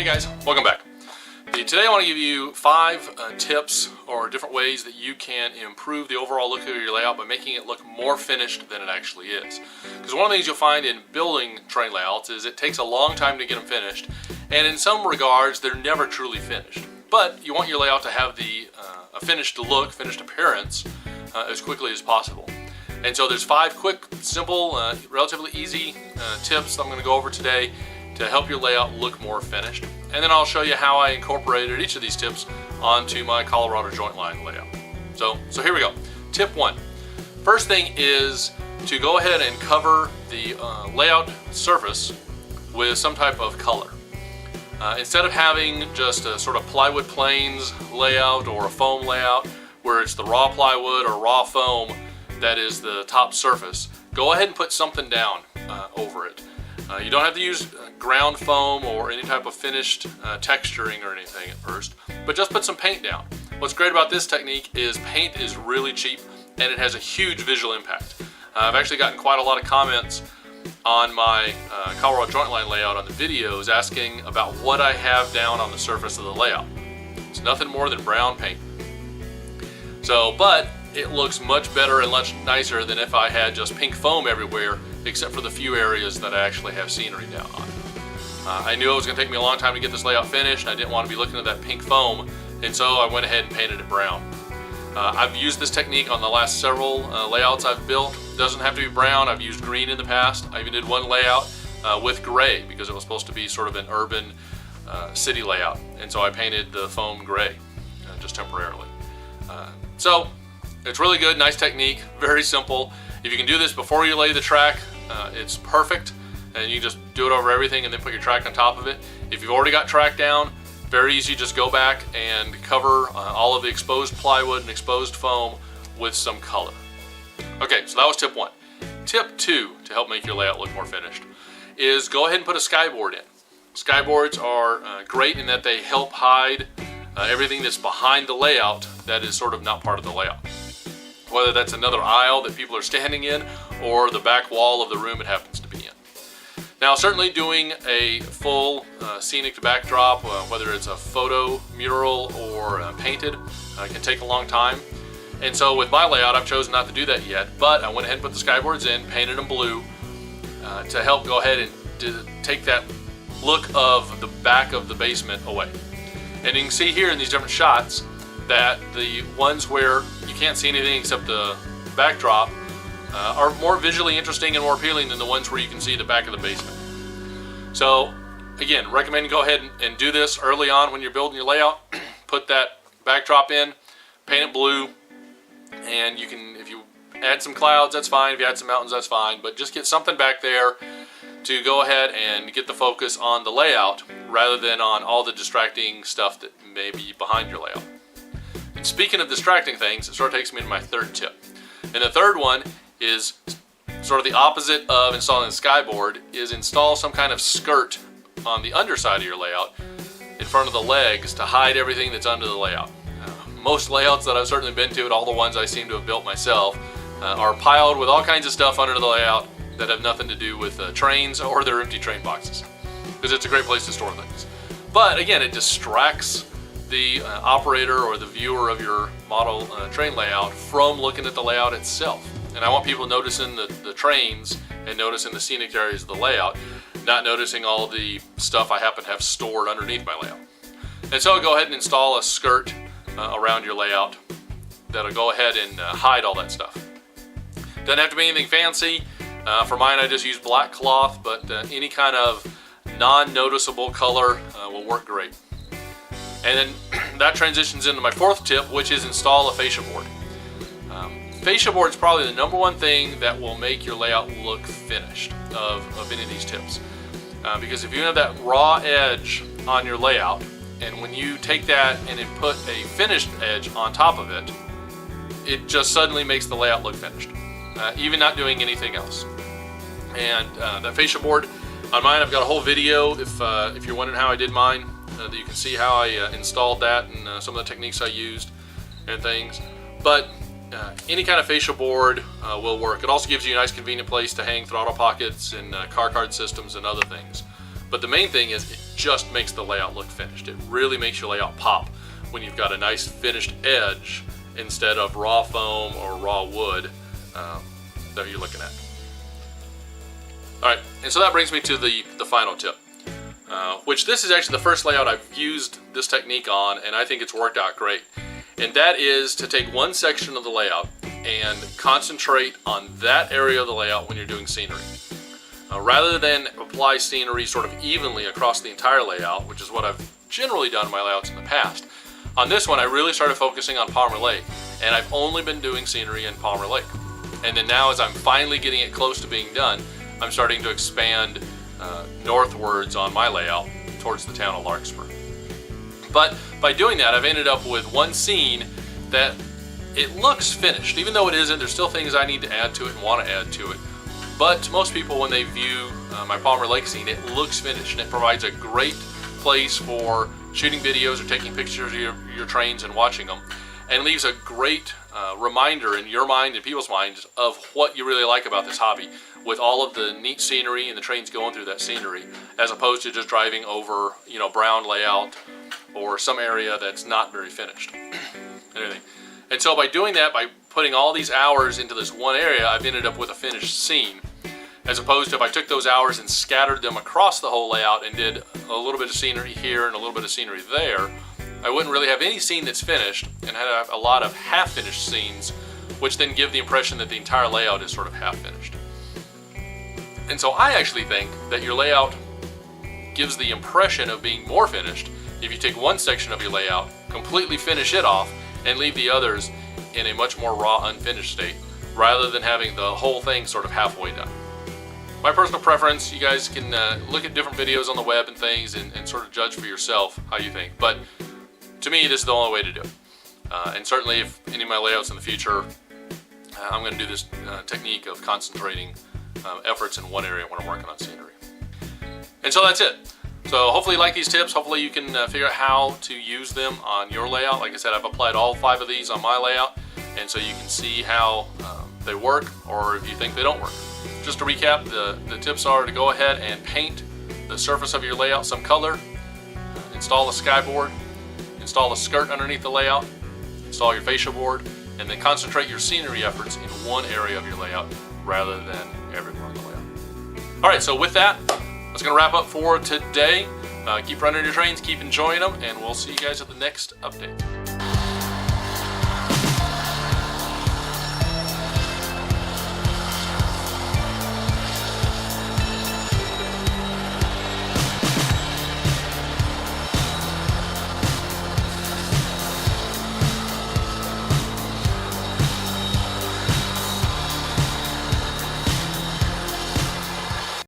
Hey guys, welcome back. Today I want to give you 5 tips or different ways that you can improve the overall look of your layout by making it look more finished than it actually is. Because one of the things you'll find in building train layouts is it takes a long time to get them finished, and in some regards they're never truly finished. But you want your layout to have a finished look, finished appearance as quickly as possible. And so there's 5 quick, simple, relatively easy tips that I'm going to go over today to help your layout look more finished. And then I'll show you how I incorporated each of these tips onto my Colorado joint line layout. So here we go. Tip 1. First thing is to go ahead and cover the layout surface with some type of color. Instead of having just a sort of plywood planes layout or a foam layout where it's the raw plywood or raw foam that is the top surface, go ahead and put something down over it. You don't have to use ground foam or any type of finished texturing or anything at first, but just put some paint down. What's great about this technique is paint is really cheap and it has a huge visual impact. I've actually gotten quite a lot of comments on my Colorado joint line layout on the videos asking about what I have down on the surface of the layout. It's nothing more than brown paint. But it looks much better and much nicer than if I had just pink foam everywhere, except for the few areas that I actually have scenery down on. I knew it was going to take me a long time to get this layout finished. I didn't want to be looking at that pink foam, and so I went ahead and painted it brown. I've used this technique on the last several layouts I've built. It doesn't have to be brown. I've used green in the past. I even did one layout with gray because it was supposed to be sort of an urban city layout, and so I painted the foam gray just temporarily. So it's really good, nice technique, very simple. If you can do this before you lay the track, it's perfect, and you just do it over everything and then put your track on top of it. If you've already got track down, very easy, just go back and cover all of the exposed plywood and exposed foam with some color. Okay, so that was tip 1. Tip 2, to help make your layout look more finished, is go ahead and put a skyboard in. Skyboards are great in that they help hide everything that's behind the layout that is sort of not part of the layout. Whether that's another aisle that people are standing in or the back wall of the room it happens to be in. Now, certainly doing a full scenic backdrop, whether it's a photo, mural, or painted, can take a long time. And so with my layout, I've chosen not to do that yet, but I went ahead and put the skyboards in, painted them blue, to help go ahead and take that look of the back of the basement away. And you can see here in these different shots that the ones where you can't see anything except the backdrop are more visually interesting and more appealing than the ones where you can see the back of the basement. So again, recommend you go ahead and do this early on when you're building your layout. Put that backdrop in, paint it blue, and you can, if you add some clouds, that's fine. If you add some mountains, that's fine. But just get something back there to go ahead and get the focus on the layout rather than on all the distracting stuff that may be behind your layout. And speaking of distracting things, it sort of takes me to my 3rd tip. And the 3rd one is sort of the opposite of installing the skyboard, is install some kind of skirt on the underside of your layout in front of the legs to hide everything that's under the layout. Most layouts that I've certainly been to, and all the ones I seem to have built myself, are piled with all kinds of stuff under the layout that have nothing to do with trains or their empty train boxes, because it's a great place to store things. But again, it distracts the operator or the viewer of your model train layout from looking at the layout itself. And I want people noticing the trains and noticing the scenic areas of the layout, not noticing all the stuff I happen to have stored underneath my layout. And so go ahead and install a skirt around your layout that'll go ahead and hide all that stuff. Doesn't have to be anything fancy. For mine, I just use black cloth, but any kind of non-noticeable color will work great. And then that transitions into my 4th tip, which is install a fascia board. Fascia board is probably the #1 thing that will make your layout look finished of any of these tips. Because if you have that raw edge on your layout, and when you take that and then put a finished edge on top of it, it just suddenly makes the layout look finished, even not doing anything else. And that fascia board on mine, I've got a whole video if you're wondering how I did mine, that you can see how I installed that and some of the techniques I used and things. But any kind of fascia board will work. It also gives you a nice convenient place to hang throttle pockets and car card systems and other things. But the main thing is just makes the layout look finished. It really makes your layout pop when you've got a nice finished edge instead of raw foam or raw wood that you're looking at. Alright, and so that brings me to the final tip, which this is actually the first layout I've used this technique on, and I think it's worked out great. And that is to take one section of the layout and concentrate on that area of the layout when you're doing scenery. Rather than apply scenery sort of evenly across the entire layout, which is what I've generally done in my layouts in the past, on this one I really started focusing on Palmer Lake, and I've only been doing scenery in Palmer Lake. And then now, as I'm finally getting it close to being done, I'm starting to expand northwards on my layout towards the town of Larkspur. But by doing that, I've ended up with one scene that it looks finished. Even though it isn't, there's still things I need to add to it and want to add to it. But to most people, when they view my Palmer Lake scene, it looks finished, and it provides a great place for shooting videos or taking pictures of your trains and watching them, and leaves a great reminder in your mind and people's minds of what you really like about this hobby, with all of the neat scenery and the trains going through that scenery, as opposed to just driving over, you know, brown layout or some area that's not very finished. And so by doing that, by putting all these hours into this one area, I've ended up with a finished scene, as opposed to if I took those hours and scattered them across the whole layout and did a little bit of scenery here and a little bit of scenery there, I wouldn't really have any scene that's finished, and have a lot of half-finished scenes, which then give the impression that the entire layout is sort of half-finished. And so I actually think that your layout gives the impression of being more finished if you take one section of your layout, completely finish it off, and leave the others in a much more raw, unfinished state, rather than having the whole thing sort of halfway done. My personal preference, you guys can look at different videos on the web and things and sort of judge for yourself how you think. But to me, this is the only way to do it. And certainly if any of my layouts in the future, I'm going to do this technique of concentrating efforts in one area when I'm working on scenery. And so that's it. So hopefully you like these tips. Hopefully you can figure out how to use them on your layout. Like I said, I've applied all 5 of these on my layout, and so you can see how they work, or if you think they don't work. Just to recap, the tips are to go ahead and paint the surface of your layout some color, install a Skyboard, install a skirt underneath the layout, install your fascia board, and then concentrate your scenery efforts in one area of your layout rather than everywhere on the layout. Alright, so with that, that's going to wrap up for today. Keep running your trains, keep enjoying them, and we'll see you guys at the next update.